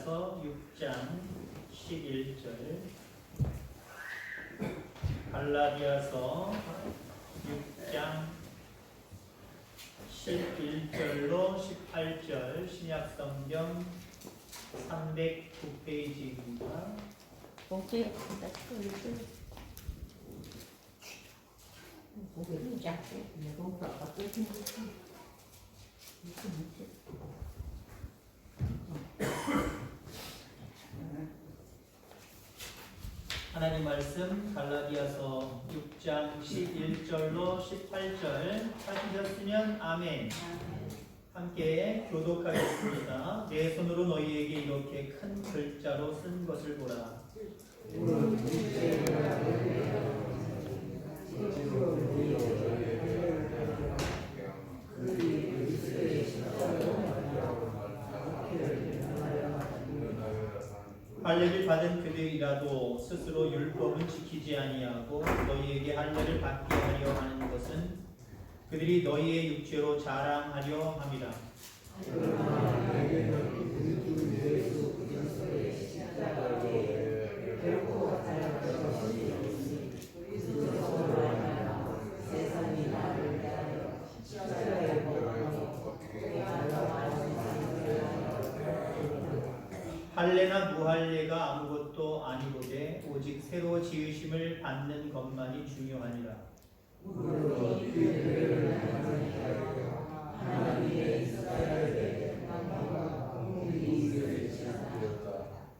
갈라디아서 6장 11절. 갈라디아서 6장 11절로 18절 신약성경 309페이지입니다. 봉투에 갖다 끓이고 고개를 잡고 내가 아까 끓인 거 하나님 말씀 갈라디아서 6장 11절로 18절 찾으셨으면 아멘. 함께 교독하겠습니다. 내 손으로 너희에게 이렇게 큰 글자로 쓴 것을 보라. 할례를 받은 그들이라도 스스로 율법은 지키지 아니하고 너희에게 할례를 받게 하려 하는 것은 그들이 너희의 육체로 자랑하려 함이라. 할례나 무할례가 아무것도 아니로되 오직 새로 지으심을 받는 것만이 중요하니라.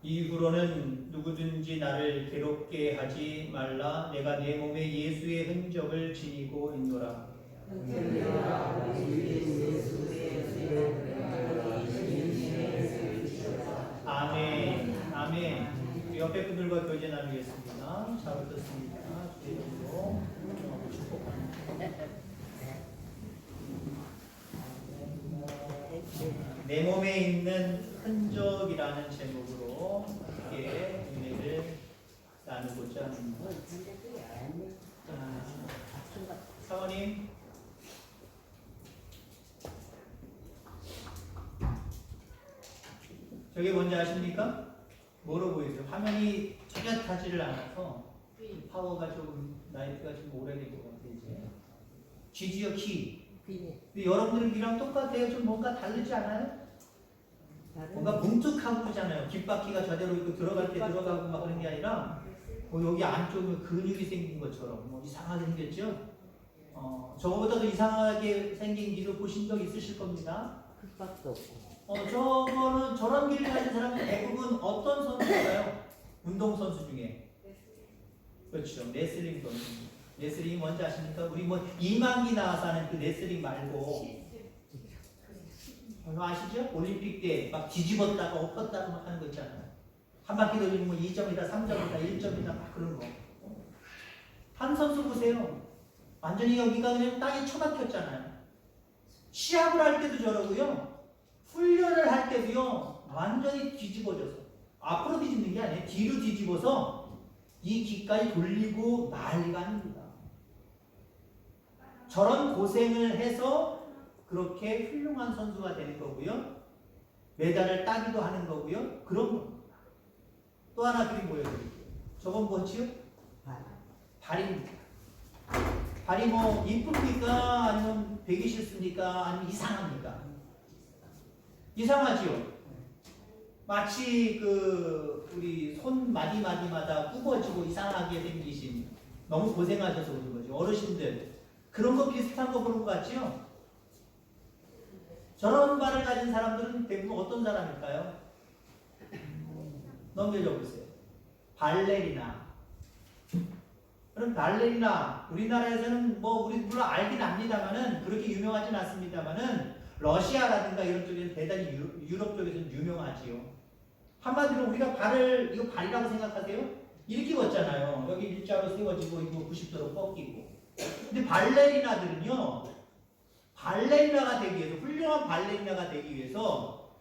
이후로는 누구든지 나를 괴롭게 하지 말라. 내가 내 몸에 예수의 흔적을 지니고 있노라. 아멘. 아멘. 옆에 분들과 교제 나누겠습니다. 잘 듣습니다. 주님으로 축복합니다. 내 몸에 있는 흔적이라는 제목으로 함께 은혜를 나누고자 합니다. 사모님, 저게 뭔지 아십니까? 뭐로 보이세요? 화면이 뚜렷하지를 않아서 파워가 조금 나이트가 좀 오래된 것 같아요. 이제 G지요, G. 근데 여러분들이랑 똑같아요. 좀 뭔가 다르지 않아요? 뭔가 뭉툭하고 그러잖아요. 귓바퀴가 저대로 있고 들어갈 때 들어가고 막 그런 게 아니라 뭐 여기 안쪽에 근육이 생긴 것처럼 뭐 이상하게 생겼죠? 저거보다 더 이상하게 생긴 길을 보신 적 있으실 겁니다. 저거는 저런 길을 가진 사람은 대부분 어떤 선수인가요? 운동선수 중에. 그렇죠. 레슬링 선수. 레슬링이 뭔지 아십니까? 우리 뭐 이만기 나와서 하는 그 레슬링 말고 아시죠? 올림픽 때 막 뒤집었다가 엎었다가 막 하는 거 있잖아요. 한 바퀴 돌리면 뭐 2점이다, 3점이다, 1점이다 막 그런 거. 한 선수 보세요. 완전히 여기가 그냥 땅에 처박혔잖아요. 시합을 할 때도 저러고요. 훈련을 할 때도요. 완전히 뒤집어져서 앞으로 뒤집는 게 아니에요. 뒤로 뒤집어서 이 기까지 돌리고 난리가 아닙니다. 저런 고생을 해서 그렇게 훌륭한 선수가 되는 거고요. 메달을 따기도 하는 거고요. 그런 겁니다. 또 하나 그림 보여드릴게요. 저건 뭐지요? 발입니다. 발이 뭐 이쁩니까? 아니면 되기 싫습니까? 아니면 이상합니까? 이상하지요? 마치 우리 손 마디마디마다 굽어지고 이상하게 생기신 너무 고생하셔서 그런 거죠. 어르신들 그런 거 비슷한 거 보는 것 같지요? 저런 발을 가진 사람들은 대부분 어떤 사람일까요? 넘겨줘 보세요. 발레리나. 그럼 발레리나 우리나라에서는 뭐 우리 물론 알긴 압니다만은 그렇게 유명하진 않습니다만은 러시아라든가 이런 쪽에는 대단히 유럽 쪽에서는 유명하지요. 한마디로 우리가 발을 이거 발이라고 생각하세요? 이렇게 걷잖아요. 여기 일자로 세워지고 이거 90도로 꺾이고. 근데 발레리나들은요. 발레리나가 되기 위해서 훌륭한 발레리나가 되기 위해서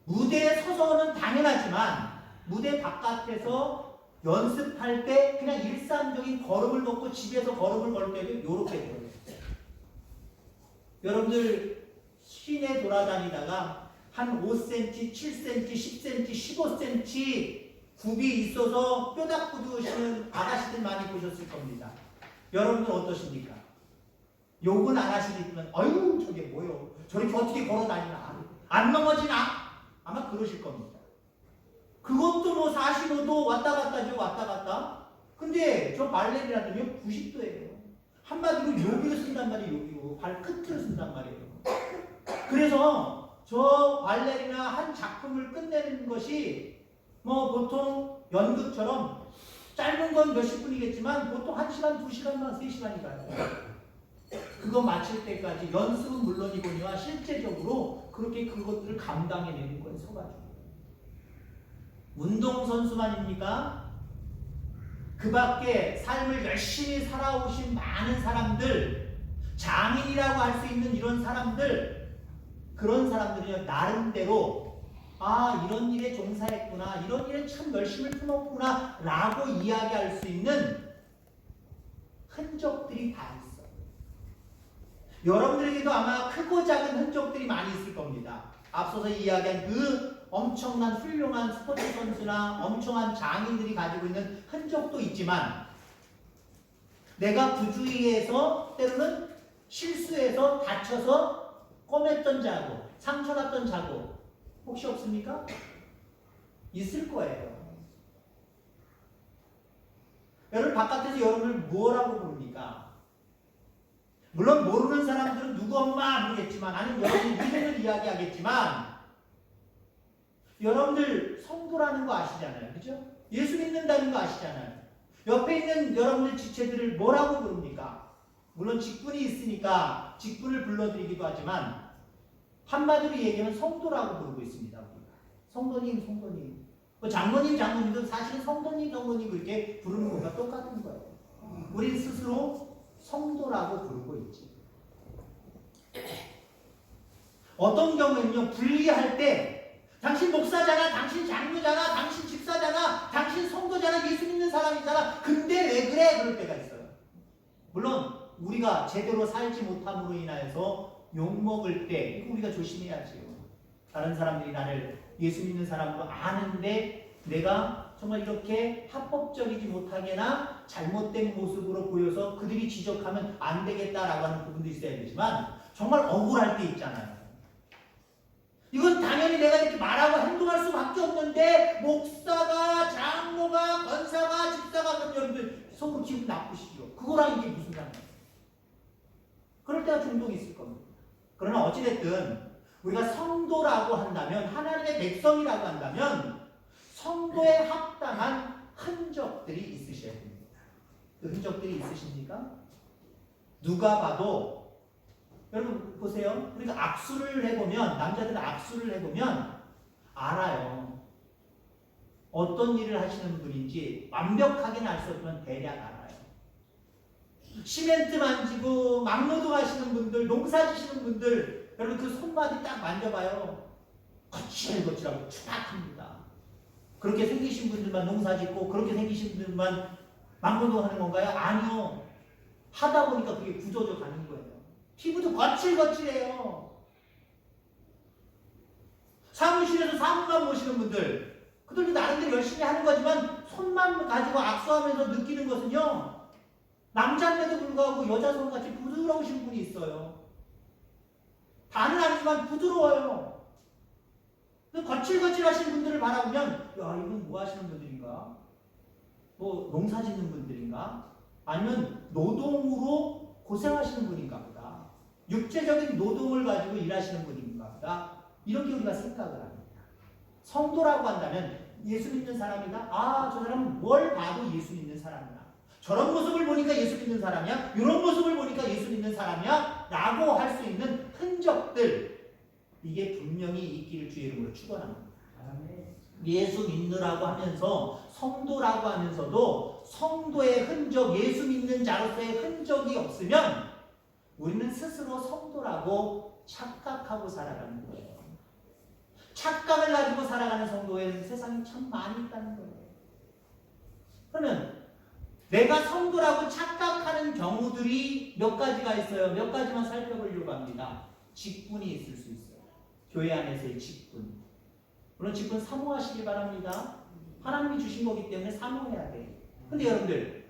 무대에 서서는 당연하지만 무대 바깥에서 연습할 때 그냥 일상적인 걸음을 걷고 집에서 걸음을 걸 때도 이렇게 돼요. 여러분들 시내 돌아다니다가 한 5cm, 7cm, 10cm, 15cm 굽이 있어서 뼈다 굳으시는 아가씨들 많이 보셨을 겁니다. 여러분들 어떠십니까? 욕은 안 하시겠지만 아유 저게 뭐요? 저렇게 어떻게 걸어다니나? 안 넘어지나? 아마 그러실 겁니다. 그것도 뭐 45도 왔다 갔다죠. 왔다 갔다. 근데 저 발레리나는요 90도예요. 한마디로 여기로 쓴단 말이에요. 여기로 발끝으로 쓴단 말이에요. 그래서 저 발레리나 한 작품을 끝내는 것이 뭐 보통 연극처럼 짧은 건 몇십 분이겠지만 보통 1시간, 2시간만 3시간이 가요. 그거 마칠 때까지 연습은 물론이거니와 실제적으로 그렇게 그것들을 감당해내는 거예요. 서가지고. 운동선수만입니까? 그 밖에 삶을 열심히 살아오신 많은 사람들, 장인이라고 할 수 있는 이런 사람들, 그런 사람들이 나름대로 이런 일에 종사했구나, 이런 일에 참 열심을 품었구나 라고 이야기할 수 있는 흔적들이 다 있어요. 여러분들에게도 아마 크고 작은 흔적들이 많이 있을 겁니다. 앞서서 이야기한 그 엄청난 훌륭한 스포츠 선수나 엄청난 장인들이 가지고 있는 흔적도 있지만 내가 부주의해서 때로는 실수해서 다쳐서 꺼냈던 자국, 상처났던 자국 혹시 없습니까? 있을 거예요. 여러분 바깥에서 여러분을 뭐라고 부릅니까? 물론 모르는 사람들은 누구 엄마 모르겠지만 아니면 여러분이 이름을 이야기하겠지만 여러분들 성도라는 거 아시잖아요. 그죠? 예수 믿는다는 거 아시잖아요. 옆에 있는 여러분들 지체들을 뭐라고 부릅니까? 물론 직분이 있으니까 직분을 불러드리기도 하지만 한마디로 얘기하면 성도라고 부르고 있습니다. 우리가. 성도님, 성도님. 장로님, 장로님도 사실은 성도님, 성도님 그렇게 부르는 것과 똑같은 거예요. 우리 스스로 성도라고 부르고 있지. 어떤 경우에는요, 분리할 때 당신 목사잖아, 당신 장로잖아, 당신 집사잖아, 당신 성도잖아, 예수 믿는 사람이잖아. 근데 왜 그래? 그럴 때가 있어요. 물론 우리가 제대로 살지 못함으로 인하여서 욕먹을 때 이거 우리가 조심해야지요. 다른 사람들이 나를 예수 믿는 사람으로 아는데 내가 정말 이렇게 합법적이지 못하게나 잘못된 모습으로 보여서 그들이 지적하면 안 되겠다라고 하는 부분도 있어야 되지만 정말 억울할 때 있잖아요. 이건 당연히 내가 이렇게 말하고 행동할 수밖에 없는데 목사가, 장로가, 권사가, 집사가 그런 여러분들 속으로 기분 나쁘시죠. 그거랑 이게 무슨 상관이에요? 그럴 때가 종종 있을 겁니다. 그러나 어찌됐든 우리가 성도라고 한다면 하나님의 백성이라고 한다면 성도에 합당한 흔적들이 있으셔야 됩니다. 그 흔적들이 있으십니까? 누가 봐도 여러분 보세요. 우리가 악수를 해보면 남자들은 악수를 해보면 알아요. 어떤 일을 하시는 분인지 완벽하게는 알 수 없지만 대략 알아요. 시멘트 만지고 막노동 하시는 분들, 농사 지시는 분들 여러분 그 손마디 딱 만져봐요. 거칠거칠하고 추락합니다. 그렇게 생기신 분들만 농사 짓고 그렇게 생기신 분들만 막노동 하는 건가요? 아니요. 하다 보니까 그게 굳어져 가는 거예요. 피부도 거칠거칠해요. 사무실에서 사무만 모시는 분들 그들도 나름대로 열심히 하는 거지만 손만 가지고 악수하면서 느끼는 것은요 남자인데도 불구하고 여자 손같이 부드러우신 분이 있어요. 다는 아니지만 부드러워요. 거칠거칠하신 분들을 바라보면 야 이건 뭐 하시는 분들인가? 뭐 농사 짓는 분들인가? 아니면 노동으로 고생하시는 분인가 보다. 육체적인 노동을 가지고 일하시는 분인가 보다. 이렇게 우리가 생각을 합니다. 성도라고 한다면 예수 믿는 사람이다. 저 사람은 뭘 봐도 예수 믿는 사람이다. 저런 모습을 보니까 예수 믿는 사람이야. 이런 모습을 보니까 예수 믿는 사람이야. 라고 할 수 있는 흔적들 이게 분명히 있기를 주의 이름으로 축원합니다. 예수 믿느라고 하면서 성도라고 하면서도 성도의 흔적, 예수 믿는 자로서의 흔적이 없으면 우리는 스스로 성도라고 착각하고 살아가는 거예요. 착각을 가지고 살아가는 성도에는 세상에 참 많이 있다는 거예요. 그러면 내가 성도라고 착각하는 경우들이 몇 가지가 있어요. 몇 가지만 살펴보려고 합니다. 직분이 있을 수 있어요. 교회 안에서의 직분. 물론 직분 사모하시기 바랍니다. 하나님이 주신 거기 때문에 사모해야 돼. 근데 여러분들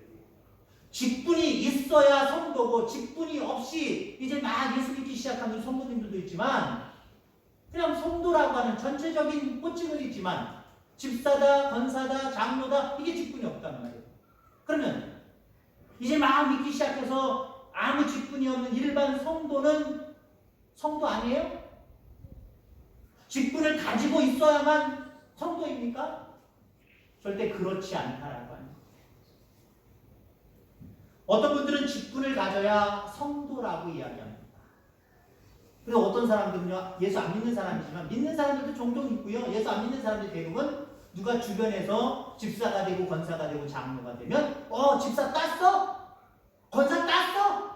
직분이 있어야 성도고 직분이 없이 이제 막 예수 믿기 시작하는 성도님들도 있지만 그냥 성도라고 하는 전체적인 호칭은 있지만 집사다, 권사다, 장로다 이게 직분이 없단 말이에요. 그러면 이제 막 믿기 시작해서 아무 직분이 없는 일반 성도는 성도 아니에요? 직분을 가지고 있어야만 성도입니까? 절대 그렇지 않다라고 합니다. 어떤 분들은 직분을 가져야 성도라고 이야기합니다. 그리고 어떤 사람들은요, 예수 안 믿는 사람이지만 믿는 사람들도 종종 있고요. 예수 안 믿는 사람들 대부분 누가 주변에서 집사가 되고 권사가 되고 장로가 되면 집사 땄어? 권사 땄어?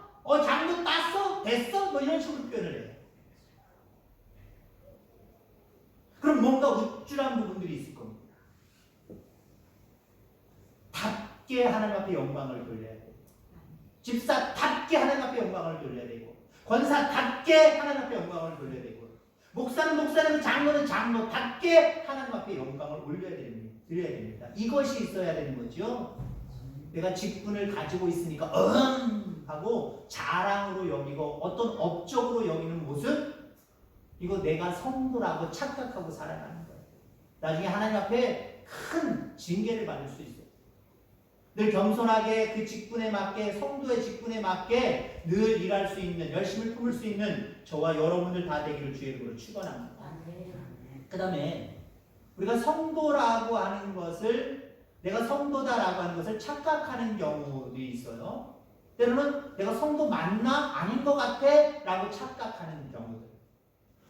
장로 땄어? 됐어? 뭐 이런 식으로 표현을 해요. 그럼 뭔가 우쭐한 부분들이 있을 겁니다. 답게 하나님 앞에 영광을 돌려야 돼요. 집사답게 하나님 앞에 영광을 돌려야 되고 권사답게 하나님 앞에 영광을 돌려야 되고 목사는 목사님, 장로는 장로답게 하나님 앞에 영광을 드려야 됩니다. 이것이 있어야 되는 거죠. 내가 직분을 가지고 있으니까 하고 자랑으로 여기고 어떤 업적으로 여기는 모습 이거 내가 성도라고 착각하고 살아가는 거예요. 나중에 하나님 앞에 큰 징계를 받을 수 있어요. 늘 겸손하게 그 직분에 맞게 성도의 직분에 맞게 늘 일할 수 있는 열심을 품을 수 있는 저와 여러분들 다 되기를 주의 이름으로 축원합니다. 그 다음에 우리가 성도라고 하는 것을 내가 성도다라고 하는 것을 착각하는 경우도 있어요. 때로는 내가 성도 맞나 아닌 것 같아 라고 착각하는 경우들.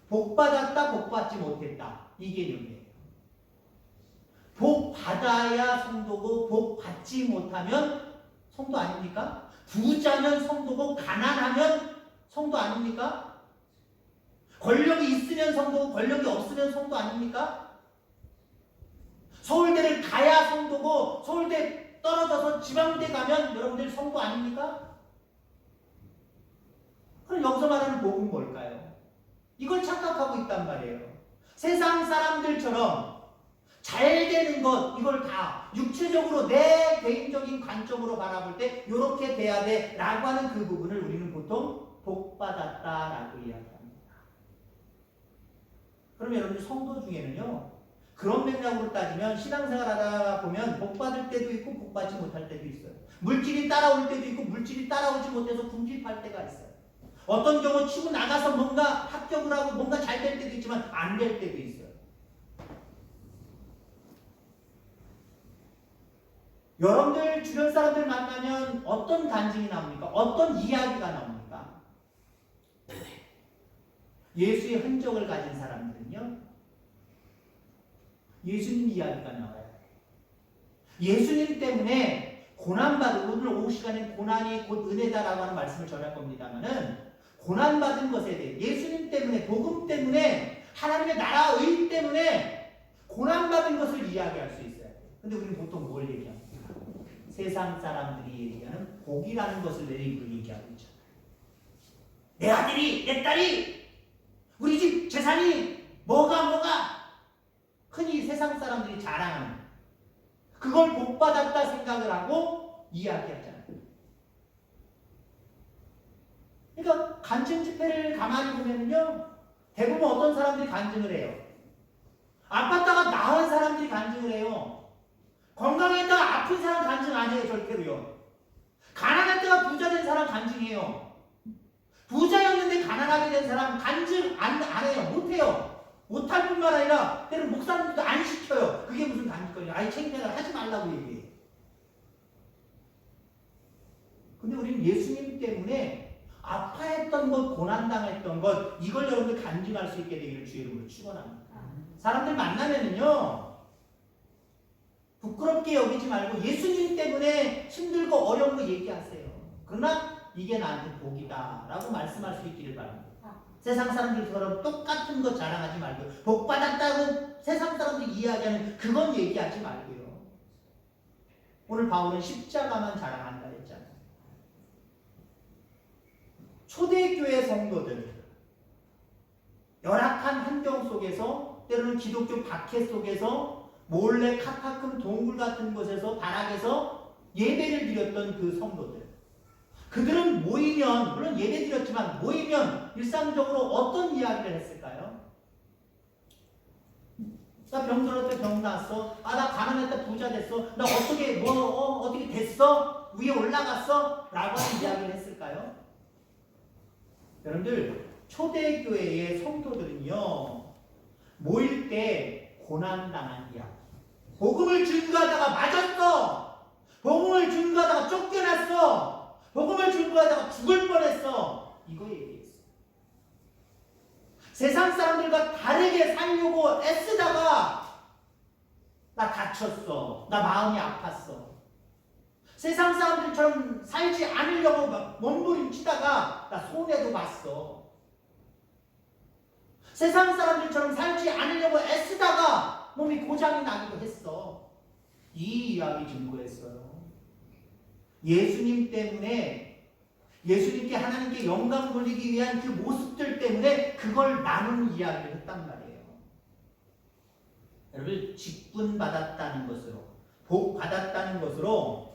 복 받았다 복 받지 못했다 이 개념이에요. 복 받아야 성도고 복 받지 못하면 성도 아닙니까? 부자면 성도고 가난하면 성도 아닙니까? 권력이 있으면 성도고 권력이 없으면 성도 아닙니까? 서울대를 가야 성도고 서울대 떨어져서 지방대 가면 여러분들 성도 아닙니까? 그럼 여기서 말하는 복은 뭘까요? 이걸 착각하고 있단 말이에요. 세상 사람들처럼 잘 되는 것 이걸 다 육체적으로 내 개인적인 관점으로 바라볼 때 이렇게 돼야 돼 라고 하는 그 부분을 우리는 보통 복받았다라고 이야기합니다. 그럼 여러분 성도 중에는요 그런 맥락으로 따지면 신앙생활 하다 보면 복받을 때도 있고 복받지 못할 때도 있어요. 물질이 따라올 때도 있고 물질이 따라오지 못해서 궁핍할 때가 있어요. 어떤 경우 치고 나가서 뭔가 합격을 하고 뭔가 잘 될 때도 있지만 안 될 때도 있어요. 여러분들 주변 사람들 만나면 어떤 간증이 나옵니까? 어떤 이야기가 나옵니까? 예수의 흔적을 가진 사람들은요 예수님 이야기가 나와요. 예수님 때문에 고난받은 오늘 오후 시간에 고난이 곧 은혜다라고 하는 말씀을 전할 겁니다만은 고난받은 것에 대해 예수님 때문에 복음 때문에 하나님의 나라의 때문에 고난받은 것을 이야기할 수 있어요. 근데 우리는 보통 뭘 얘기합니까? 세상 사람들이 얘기하는 복이라는 것을 내 입으로 얘기하고 있잖아요. 내 아들이 내 딸이 우리 집 재산이 뭐가 흔히 세상 사람들이 자랑하는 그걸 복받았다 생각을 하고 이야기하잖아요. 그러니까 간증 집회를 가만히 보면요 대부분 어떤 사람들이 간증을 해요. 아팠다가 나은 사람들이 간증을 해요. 건강했다가 아픈 사람 간증 안 해요. 절대로요. 가난했다가 부자 된 사람 간증해요. 부자였는데 가난하게 된 사람 간증 안 해요. 못해요. 못할 뿐만 아니라 때는 목사님들도 안 시켜요. 그게 무슨 간증거리냐. 아예 창피하다 하지 말라고 얘기해요. 근데 우리는 예수님 때문에 아파했던 것, 고난당했던 것 이걸 여러분들 간증할 수 있게 되기를 주의 이름으로 축원합니다. 사람들 만나면은요 부끄럽게 여기지 말고 예수님 때문에 힘들고 어려운 거 얘기하세요. 그러나 이게 나한테 복이다 라고 말씀할 수 있기를 바랍니다. 세상 사람들처럼 똑같은 거 자랑하지 말고 복 받았다고 세상 사람들이 이야기하는 그건 얘기하지 말고요. 오늘 바울은 십자가만 자랑한다 했잖아요. 초대교회 성도들 열악한 환경 속에서 때로는 기독교 박해 속에서 몰래 카타콤 동굴 같은 곳에서 바락에서 예배를 드렸던 그 성도들. 그들은 모이면 물론 예배 드렸지만 모이면 일상적으로 어떤 이야기를 했을까요? 나 병들었을 때 병 나았어. 나 가난했다 부자 됐어. 나 어떻게 어떻게 됐어? 위에 올라갔어? 라고 하는 이야기를 했을까요? 여러분들 초대교회의 성도들은요 모일 때 고난당한 이야기, 복음을 증거하다가 맞았어, 복음을 증거하다가 쫓겨났어, 복음을 증거하다가 죽을 뻔했어, 이거 얘기했어. 세상 사람들과 다르게 살려고 애쓰다가 나 다쳤어, 나 마음이 아팠어. 세상 사람들처럼 살지 않으려고 몸부림치다가 나 손해도 봤어. 세상 사람들처럼 살지 않으려고 애쓰다가 몸이 고장이 나기도 했어. 이 이야기 증거했어요. 예수님 때문에, 예수님께 하나님께 영광 돌리기 위한 그 모습들 때문에 그걸 나누는 이야기를 했단 말이에요. 여러분, 직분 받았다는 것으로, 복 받았다는 것으로,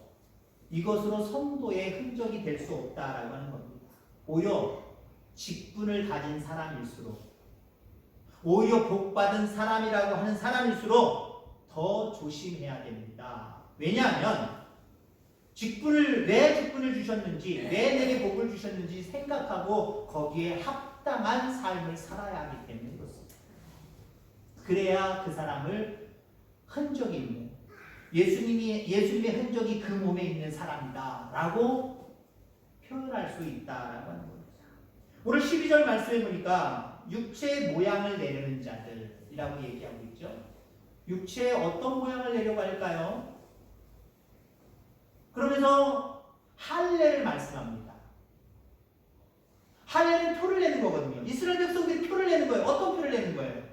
이것으로 성도의 흔적이 될 수 없다라고 하는 겁니다. 오히려 직분을 가진 사람일수록, 오히려 복받은 사람이라고 하는 사람일수록 더 조심해야 됩니다. 왜냐하면 왜 직분을 주셨는지, 왜 내게 복을 주셨는지 생각하고 거기에 합당한 삶을 살아야 하기 때문에 그렇습니다. 그래야 그 사람을 흔적이 있는, 예수님의 흔적이 그 몸에 있는 사람이다 라고 표현할 수 있다라고 하는 겁니다. 오늘 12절 말씀해 보니까 육체의 모양을 내려는 자들이라고 얘기하고 있죠. 육체의 어떤 모양을 내려고 할까요? 그러면서 할례를 말씀합니다. 할례는 표를 내는 거거든요. 이스라엘 백성들이 표를 내는 거예요. 어떤 표를 내는 거예요?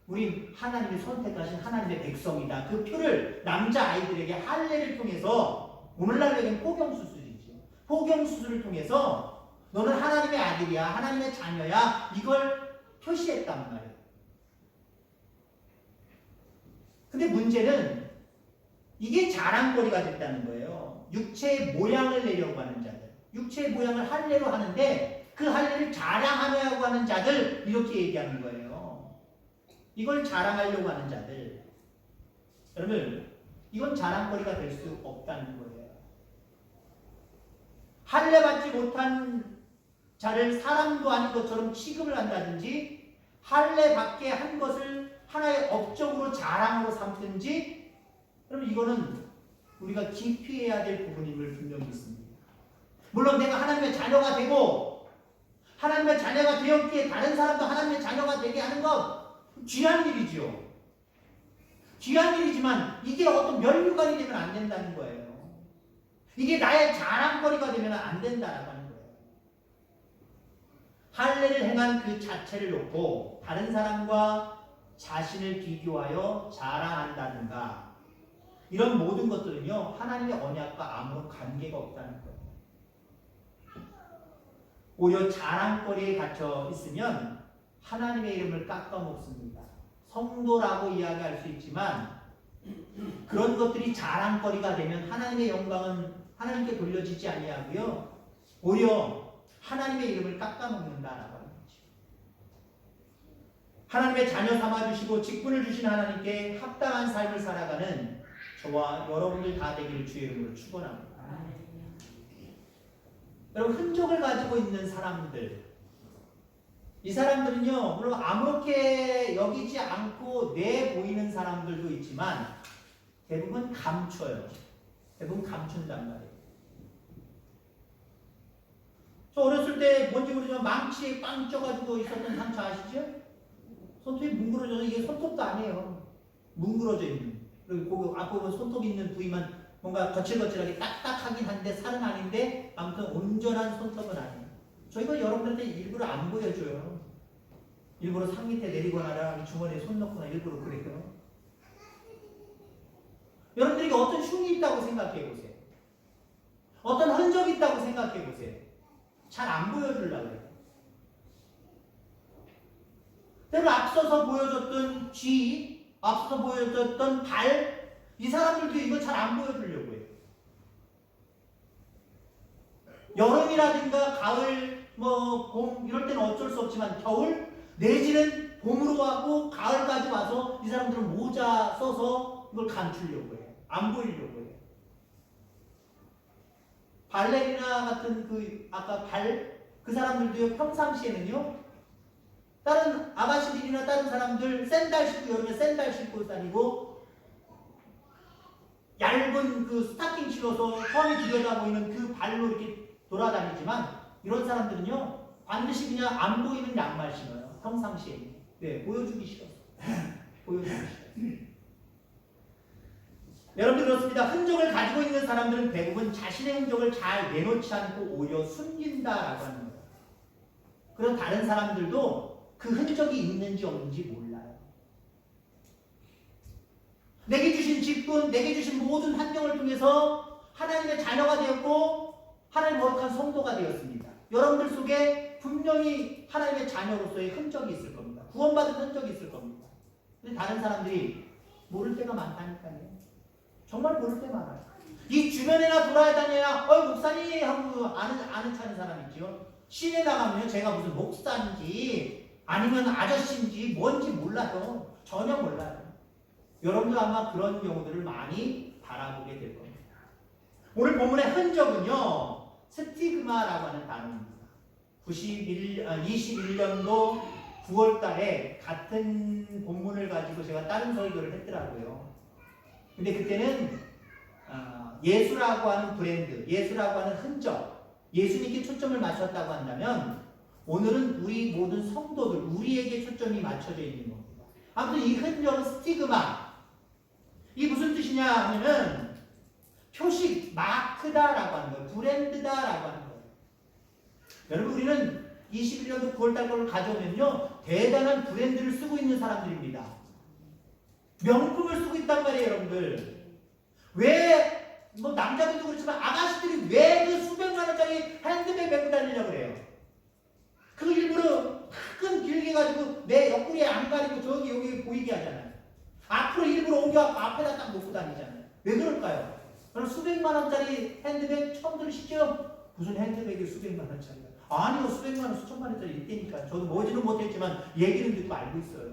우리 하나님이 선택하신 하나님의 백성이다. 그 표를 남자아이들에게 할례를 통해서, 오늘날 얘기는 포경수술이죠. 포경수술을 통해서 너는 하나님의 아들이야, 하나님의 자녀야, 이걸 표시했단 말이에요. 근데 문제는 이게 자랑거리가 됐다는 거예요. 육체의 모양을 내려고 하는 자들, 육체의 모양을 할례로 하는데 그 할례를 자랑하려고 하는 자들, 이렇게 얘기하는 거예요. 이걸 자랑하려고 하는 자들. 여러분, 이건 자랑거리가 될 수 없다는 거예요. 할례 받지 못한 자를 사람도 아닌 것처럼 취급을 한다든지, 할례 받게 한 것을 하나의 업적으로 자랑으로 삼든지, 여러분 이거는 우리가 기피해야 될 부분임을 분명히 믿습니다. 물론 내가 하나님의 자녀가 되고 하나님의 자녀가 되었기에 다른 사람도 하나님의 자녀가 되게 하는 것 귀한 일이지요. 귀한 일이지만 이게 어떤 면류관이 되면 안 된다는 거예요. 이게 나의 자랑거리가 되면 안 된다라고 하는 거예요. 할례를 행한 그 자체를 놓고 다른 사람과 자신을 비교하여 자랑한다든가, 이런 모든 것들은요 하나님의 언약과 아무런 관계가 없다는 거예요. 오히려 자랑거리에 갇혀 있으면 하나님의 이름을 깎아먹습니다. 성도라고 이야기할 수 있지만 그런 것들이 자랑거리가 되면 하나님의 영광은 하나님께 돌려지지 아니하고요, 오히려 하나님의 이름을 깎아먹는다라고 하는 거죠. 하나님의 자녀 삼아주시고 직분을 주신 하나님께 합당한 삶을 살아가는 저와 여러분들 다 되기를 주의 이름으로 축원합니다. 여러분, 흔적을 가지고 있는 사람들, 이 사람들은요 물론 아무렇게 여기지 않고 내 보이는 사람들도 있지만 대부분 감춰요. 대부분 감춘단 말이에요. 저 어렸을 때 뭔지 모르지만 망치에 빵 쪄가지고 있었던 상처 아시죠? 손톱이 뭉그러져서, 이게 손톱도 아니에요. 뭉그러져 있는. 그리고 그 앞에 보면 손톱 있는 부위만 뭔가 거칠거칠하게 딱딱하긴 한데 살은 아닌데 아무튼 온전한 손톱은 아니에요. 저희가 여러분들한테 일부러 안 보여줘요. 일부러 상 밑에 내리거나 주머니에 손 넣거나 일부러 그래요. 여러분들에게 어떤 흉이 있다고 생각해 보세요. 어떤 흔적이 있다고 생각해 보세요. 잘 안 보여주려고 해요. 때로 앞서서 보여줬던 쥐, 앞서서 보여줬던 발, 이 사람들도 이거 잘 안 보여주려고 해요. 여름이라든가 가을, 봄 이럴 때는 어쩔 수 없지만 겨울 내지는 봄으로 하고 가을까지 와서 이 사람들은 모자 써서 이걸 감추려고 해요. 안 보이려고 해요. 발레리나 같은 아까 그 사람들도요, 평상시에는요, 다른 아가씨들이나 다른 사람들 샌들 신고, 여름에 샌들 신고 다니고, 얇은 스타킹 신어서 험이 들여다 보이는 그 발로 이렇게 돌아다니지만, 이런 사람들은요, 반드시 그냥 안 보이는 양말 신어요. 평상시에. 네, 보여주기 싫어서. 보여주기 싫어서. 여러분들 그렇습니다. 흔적을 가지고 있는 사람들은 대부분 자신의 흔적을 잘 내놓지 않고 오히려 숨긴다라고 하는 거예요. 그래서 다른 사람들도 그 흔적이 있는지 없는지 몰라요. 내게 주신 직분, 내게 주신 모든 환경을 통해서 하나님의 자녀가 되었고 하나님의 거룩한 성도가 되었습니다. 여러분들 속에 분명히 하나님의 자녀로서의 흔적이 있을 겁니다. 구원받은 흔적이 있을 겁니다. 근데 다른 사람들이 모를 때가 많다니까요. 정말 모를 때 많아요. 이 주변에나 돌아다녀야 목사님 하고 아는 차는 사람 있죠. 시내 나가면 제가 무슨 목사인지 아니면 아저씨인지 뭔지 몰라요. 전혀 몰라요. 여러분도 아마 그런 경우들을 많이 바라보게 될 겁니다. 오늘 본문의 흔적은요, 스티그마라고 하는 단어입니다. 21년도 9월 달에 같은 본문을 가지고 제가 다른 설교를 했더라고요. 근데 그때는 예수라고 하는 브랜드, 예수라고 하는 흔적, 예수님께 초점을 맞췄다고 한다면 오늘은 우리 모든 성도들, 우리에게 초점이 맞춰져 있는 겁니다. 아무튼 이 흔적은 스티그마. 이게 무슨 뜻이냐 하면은 표식, 마크다라고 하는 거예요. 브랜드다라고 하는 거예요. 여러분 우리는 21년도 9월달 거를 가져오면요, 대단한 브랜드를 쓰고 있는 사람들입니다. 명품을 쓰고 있단 말이에요, 여러분들. 왜, 남자들도 그렇지만 아가씨들이 왜 그 수백만 원짜리 핸드백 메고 다니려고 그래요? 그 일부러 큰 길게 가지고 내 옆구리에 안 가리고 저기 여기 보이게 하잖아요. 앞으로 일부러 옮겨갖고 앞에다 딱 놓고 다니잖아요. 왜 그럴까요? 그럼 수백만 원짜리 핸드백 처음 들으시죠? 무슨 핸드백이 수백만 원짜리야? 아니요, 수백만 원, 수천만 원짜리 있다니까. 저도 보지는 못했지만 얘기는 듣고 알고 있어요.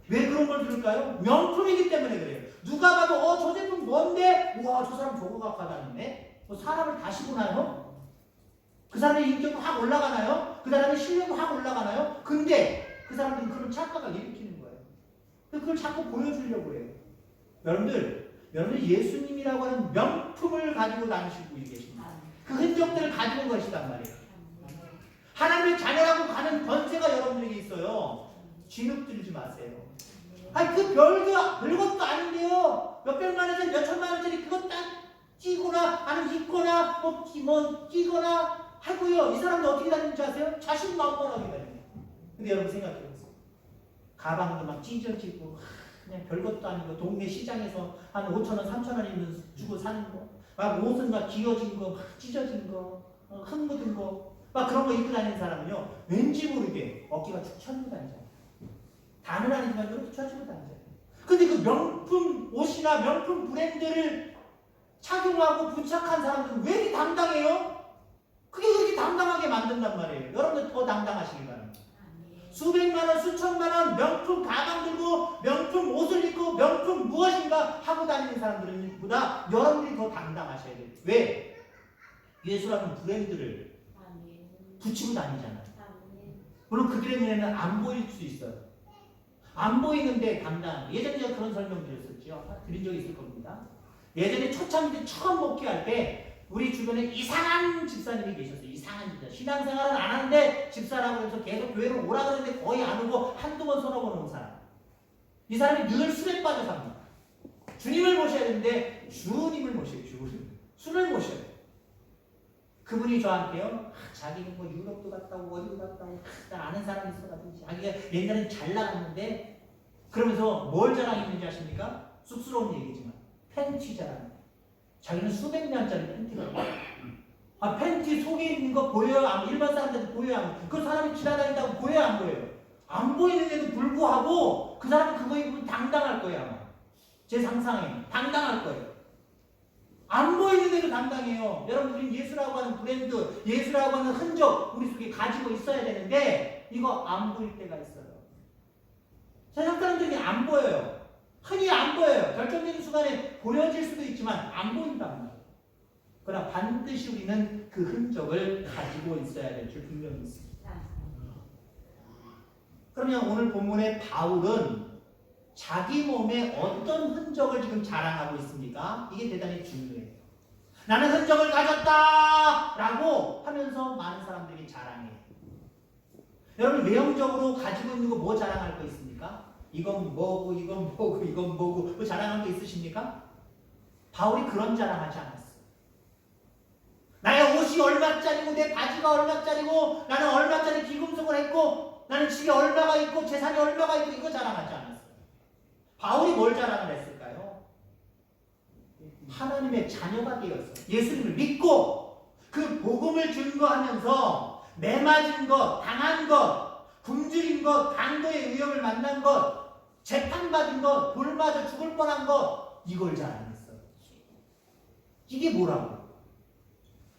왜 그런 걸 들을까요? 명품이기 때문에 그래요. 누가 봐도 저 제품 뭔데? 우와, 저 사람 저거 갖고 다니네? 사람을 다시 보나요? 그 사람의 인격이 확 올라가나요? 그 사람의 실력이 확 올라가나요? 근데 그 사람들은 그런 착각을 일으키는 거예요. 그걸 자꾸 보여주려고 해요. 여러분들 예수님이라고 하는 명품을 가지고 다니시고 계십니다. 그 흔적들을 가지고 계시단 말이에요. 하나님의 자녀라고 가는 권세가 여러분들에게 있어요. 진흙 들지 마세요. 아니 그 별것도 아닌데요. 몇백만 원짜리 몇천만 원짜리 그거 딱 끼거나 아니면 입거나 뭐 끼거나 하고요. 이 사람들 어떻게 다니는지 아세요? 자신만만하게 다녀요. 근데 여러분 생각해보세요. 가방도 막 찢어지고 그냥 별것도 아니고 동네 시장에서 한 5,000원, 3,000원 주고 사는 거, 막 옷은 막 기어진 거, 막 찢어진 거, 흙 묻은 거, 막 그런 거 입고 다니는 사람은요, 왠지 모르게 어깨가 축 처지고 다니잖아요. 다는 아니지만 이렇게 처지고 다니잖아요. 근데 그 명품 옷이나 명품 브랜드를 착용하고 부착한 사람들은 왜 이렇게 당당해요? 그게 그렇게 당당하게 만든단 말이에요. 여러분들 더 당당하시길 바랍니다. 수백만 원, 수천만 원 명품 가방 들고 명품 옷을 입고 명품 무엇인가 하고 다니는 사람들보다 여러분들이 더 당당하셔야 돼요. 왜? 예수라는 브랜드를 붙이고 다니잖아요. 물론 그들의 눈에는 안 보일 수 있어요. 안 보이는데 당당. 예전에 제가 그런 설명 드렸었죠. 드린 적이 있을 겁니다. 예전에 초창기 처음 목회할 때 우리 주변에 이상한 집사님이 계셨어요. 이상한 집사. 신앙생활은 안 하는데 집사라고 해서 계속 교회로 오라 그러는데 거의 안 오고 한두 번 서너 번 온 사람. 이 사람이 늘 술에 빠져 삽니다. 주님을 모셔야 되는데 주님을 모셔요. 술을 모셔요. 그분이 저한테요. 자기는 뭐 유럽도 갔다 오고 어디도 갔다 오고 아는 사람이 있어가지고 자기가 옛날엔 잘 나갔는데 그러면서 뭘 자랑했는지 아십니까? 쑥스러운 얘기지만 팬티 자랑. 자기는 수백 년짜리 팬티가 팬티 속에 있는 거 보여요? 일반 사람들한테 보여요? 그 사람이 지나다닌다고 보여요? 안 보여요? 안 보이는데도 불구하고 그 사람은 그거에 보면 당당할 거예요. 아마. 제 상상에 당당할 거예요. 안 보이는데도 당당해요. 여러분, 우리 예수라고 하는 브랜드, 예수라고 하는 흔적 우리 속에 가지고 있어야 되는데 이거 안 보일 때가 있어요. 세상 사람들이 안 보여요. 흔히 안 보여요. 결정적인 순간에 보여질 수도 있지만 안 보인단 말이에요. 그러나 반드시 우리는 그 흔적을 가지고 있어야 될 줄 분명히 있습니다. 그러면 오늘 본문의 바울은 자기 몸에 어떤 흔적을 지금 자랑하고 있습니까? 이게 대단히 중요해요. 나는 흔적을 가졌다! 라고 하면서 많은 사람들이 자랑해요. 여러분, 외형적으로 가지고 있는 거 뭐 자랑할 거 있습니까? 이건 뭐고, 이건 뭐고, 이건 뭐고, 뭐 자랑할 거 있으십니까? 바울이 그런 자랑하지 않았어요. 나의 옷이 얼마짜리고, 내 바지가 얼마짜리고, 나는 얼마짜리 귀금속을 했고, 나는 집에 얼마가 있고, 재산이 얼마가 있고, 이거 자랑하지 않았어요. 바울이 뭘 자랑을 했을까요? 하나님의 자녀가 되었어요. 예수님을 믿고 그 복음을 증거하면서 매맞은 것, 당한 것, 굶주린 것, 강도의 위협을 만난 것, 재판받은 것, 돌 맞아 죽을 뻔한 것, 이걸 자랑했어요. 이게 뭐라고?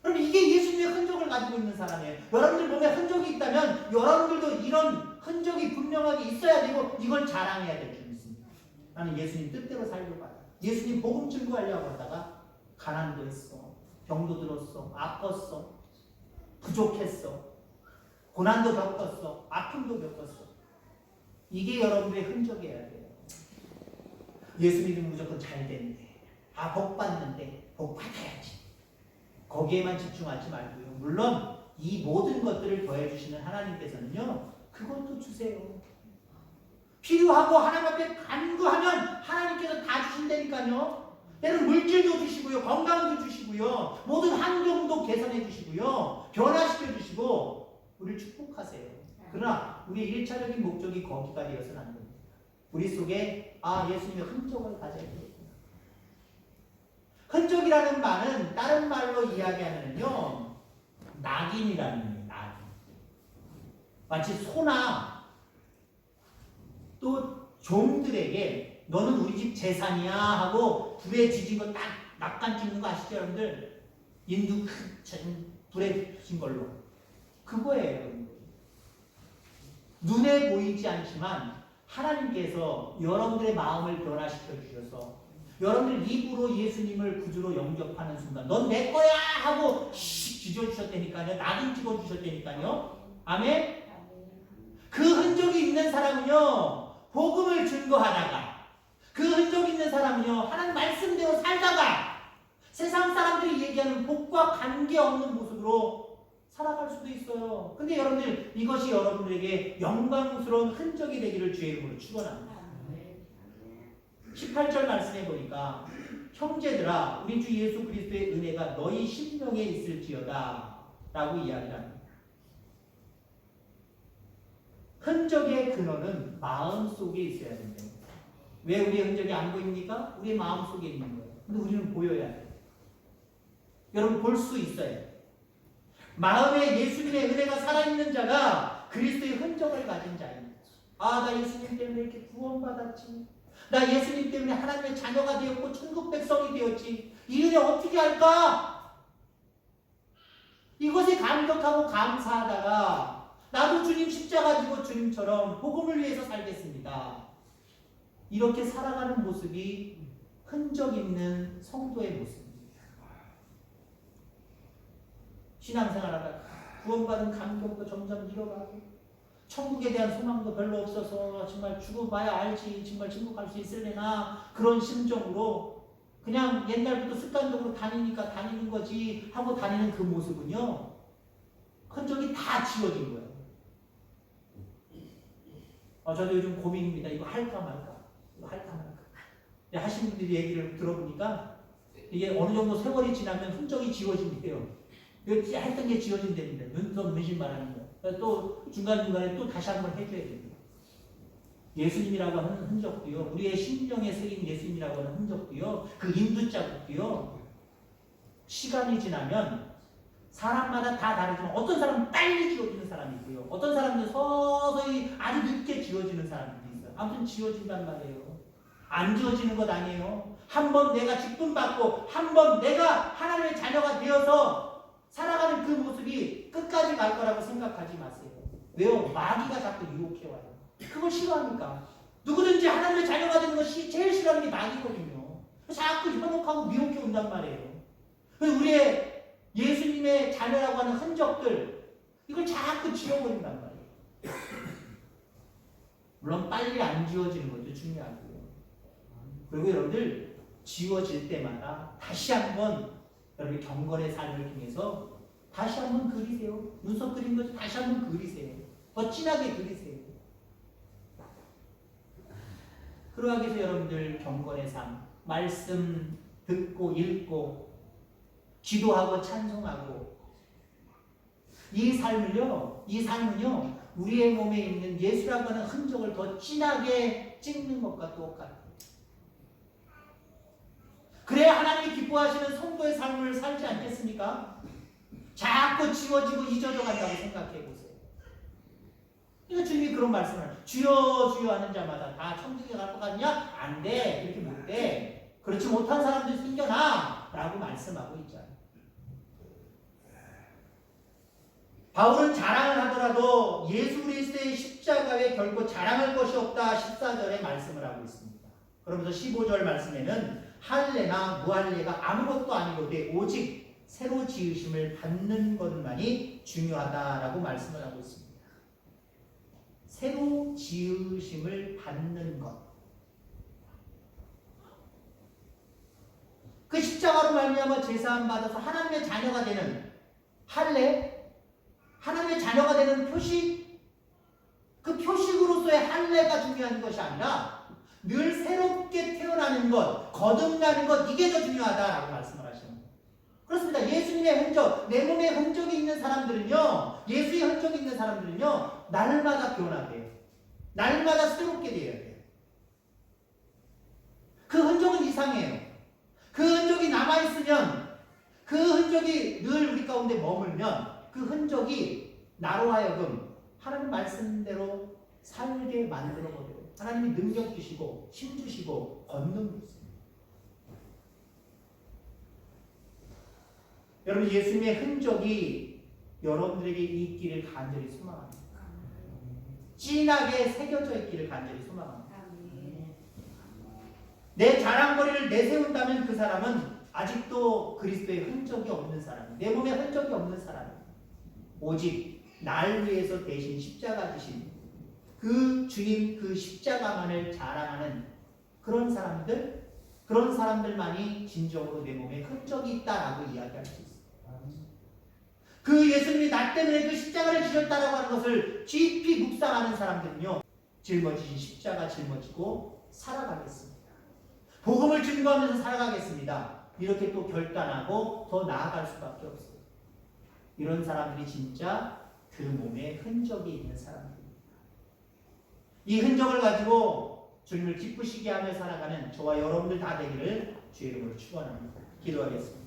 그럼 이게 예수님의 흔적을 가지고 있는 사람이에요. 여러분들 몸에 흔적이 있다면 여러분들도 이런 흔적이 분명하게 있어야 되고 이걸 자랑해야 될 줄 믿습니다. 나는 예수님 뜻대로 살려고 하다. 예수님 복음 증거하려고 하다가 가난도 했어. 병도 들었어. 아팠어. 부족했어. 고난도 겪었어. 아픔도 겪었어. 이게 여러분들의 흔적이어야 돼요. 예수 믿으면 무조건 잘 되는데, 복 받는데, 복 받아야지. 거기에만 집중하지 말고요. 물론 이 모든 것들을 더해주시는 하나님께서는요, 그것도 주세요. 필요하고 하나님 앞에 간구하면 하나님께서 다 주신다니까요. 때로는 물질도 주시고요, 건강도 주시고요, 모든 환경도 개선해 주시고요, 변화시켜 주시고 우리를 축복하세요. 그러나 우리의 1차적인 목적이 거기가 되어서는 안 됩니다. 우리 속에 예수님의 흔적을 가져야 되겠구나. 흔적이라는 말은 다른 말로 이야기하면요, 낙인이라는 의미예요. 낙인. 마치 소나 또 종들에게 너는 우리 집 재산이야 하고 불에 지진 거 딱 낙관 찍는 거 아시죠, 여러분들? 인도 큰 불에 지진 걸로. 그거예요. 눈에 보이지 않지만 하나님께서 여러분들의 마음을 변화시켜 주셔서 여러분들 입으로 예수님을 구주로 영접하는 순간 넌 내 거야 하고 쥐어주셨다니까요. 낙인 찍어주셨다니까요. 아멘? 그 흔적이 있는 사람은요, 복음을 증거하다가, 그 흔적 있는 사람은요, 하나님 말씀대로 살다가 세상 사람들이 얘기하는 복과 관계없는 모습으로 살아갈 수도 있어요. 근데 여러분들, 이것이 여러분들에게 영광스러운 흔적이 되기를 주의 이름으로 축원합니다. 18절 말씀해 보니까 형제들아 우리 주 예수 그리스도의 은혜가 너희 심령에 있을지어다 라고 이야기를 합니다. 흔적의 근원은 마음 속에 있어야 된다. 왜 우리의 흔적이 안 보입니까? 우리의 마음 속에 있는 거예요. 근데 우리는 보여야 돼요. 여러분 볼 수 있어야 돼요. 마음에 예수님의 은혜가 살아있는 자가 그리스도의 흔적을 가진 자입니다. 나 예수님 때문에 이렇게 구원받았지. 나 예수님 때문에 하나님의 자녀가 되었고 천국 백성이 되었지. 이 은혜 어떻게 할까? 이것에 감격하고 감사하다가 나도 주님 십자가 지고 주님처럼 복음을 위해서 살겠습니다. 이렇게 살아가는 모습이 흔적 있는 성도의 모습입니다. 신앙생활하다가 구원받은 감격도 점점 잃어가고 천국에 대한 소망도 별로 없어서 정말 죽어봐야 알지 정말 천국 갈 수 있을래나 그런 심정으로 그냥 옛날부터 습관적으로 다니니까 다니는 거지 하고 다니는 그 모습은요, 흔적이 다 지워진 거예요. 저도 요즘 고민입니다. 이거 할까 말까. 이거 할까 말까. 하신 분들이 얘기를 들어보니까 이게 어느 정도 세월이 지나면 흔적이 지워진대요. 이거 했던 게 지워진답니다. 눈썹 문신 말하는 거. 또 중간중간에 또 다시 한번 해줘야 됩니다. 예수님이라고 하는 흔적도요, 우리의 심령에 새긴 예수님이라고 하는 흔적도요, 그 인두자국도요, 시간이 지나면 사람마다 다 다르지만 어떤 사람은 빨리 지워지는 사람이 있고요. 어떤 사람은 서서히 아주 늦게 지워지는 사람들이 있어요. 아무튼 지워진단 말이에요. 안 지워지는 것 아니에요. 한번 내가 직분받고 한번 내가 하나님의 자녀가 되어서 살아가는 그 모습이 끝까지 갈 거라고 생각하지 마세요. 왜요? 마귀가 자꾸 유혹해와요. 그걸 싫어하니까. 누구든지 하나님의 자녀가 되는 것이 제일 싫어하는 게 마귀거든요. 자꾸 현혹하고 미혹해 온단 말이에요. 우리의 예수님의 자녀라고 하는 흔적들, 이걸 자꾸 지워버린단 말이에요. 물론 빨리 안 지워지는 것도 중요하고요. 그리고 여러분들 지워질 때마다 다시 한번 여러분의 경건의 삶을 통해서 다시 한번 그리세요. 눈썹 그린 것을 다시 한번 그리세요. 더 진하게 그리세요. 그러하기 위해서 여러분들 경건의 삶, 말씀 듣고 읽고 기도하고 찬송하고 이 삶은요 우리의 몸에 있는 예수라고 하는 흔적을 더 진하게 찍는 것과 똑같아요. 그래야 하나님이 기뻐하시는 성도의 삶을 살지 않겠습니까? 자꾸 지워지고 잊어져 간다고 생각해 보세요. 그러니까 주님이 그런 말씀을 하죠. 주여 주여 하는 자마다 다 천국에 갈 것 같냐? 안 돼. 그렇게 못 돼. 그렇지 못한 사람들 생겨나 라고 말씀하고 있잖아요. 바울은 자랑을 하더라도 예수 그리스도의 십자가에 결코 자랑할 것이 없다 14절에 말씀을 하고 있습니다. 그러면서 15절 말씀에는 할례나 무할례가 아무것도 아니로되 오직 새로 지으심을 받는 것만이 중요하다라고 말씀을 하고 있습니다. 새로 지으심을 받는 것. 그 십자가로 말미암아 제사함 받아서 하나님의 자녀가 되는 할례, 하나님의 자녀가 되는 표식, 그 표식으로서의 할례가 중요한 것이 아니라 늘 새롭게 태어나는 것, 거듭나는 것, 이게 더 중요하다라고 말씀을 하시는 거예요. 그렇습니다. 예수님의 흔적, 내 몸에 흔적이 있는 사람들은요, 예수의 흔적이 있는 사람들은요, 날마다 변화돼요. 날마다 새롭게 되어야 돼요. 그 흔적은 이상해요. 그 흔적이 남아있으면, 그 흔적이 늘 우리 가운데 머물면 그 흔적이 나로 하여금 하나님 말씀대로 살게 만들어버려요. 하나님이 능력 주시고 힘 주시고 권능 주세요. 여러분 예수님의 흔적이 여러분들에게 있기를 간절히 소망합니다. 진하게 새겨져 있기를 간절히 소망합니다. 내 자랑거리를 내세운다면 그 사람은 아직도 그리스도의 흔적이 없는 사람이에요. 내 몸에 흔적이 없는 사람이에요. 오직 날 위해서 대신 십자가 지신 그 주님 그 십자가만을 자랑하는 그런 사람들만이 진정으로 내 몸에 흔적이 있다라고 이야기할 수 있어요. 그 예수님이 나 때문에 그 십자가를 지셨다라고 하는 것을 깊이 묵상하는 사람들은요, 짊어지신 십자가 짊어지고 살아가겠습니다. 복음을 증거하면서 살아가겠습니다. 이렇게 또 결단하고 더 나아갈 수밖에 없어요. 이런 사람들이 진짜 그 몸에 흔적이 있는 사람들입니다. 이 흔적을 가지고 주님을 기쁘시게 하며 살아가는 저와 여러분들 다 되기를 주의 이름으로 축원합니다. 기도하겠습니다.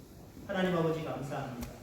하나님 아버지 감사합니다.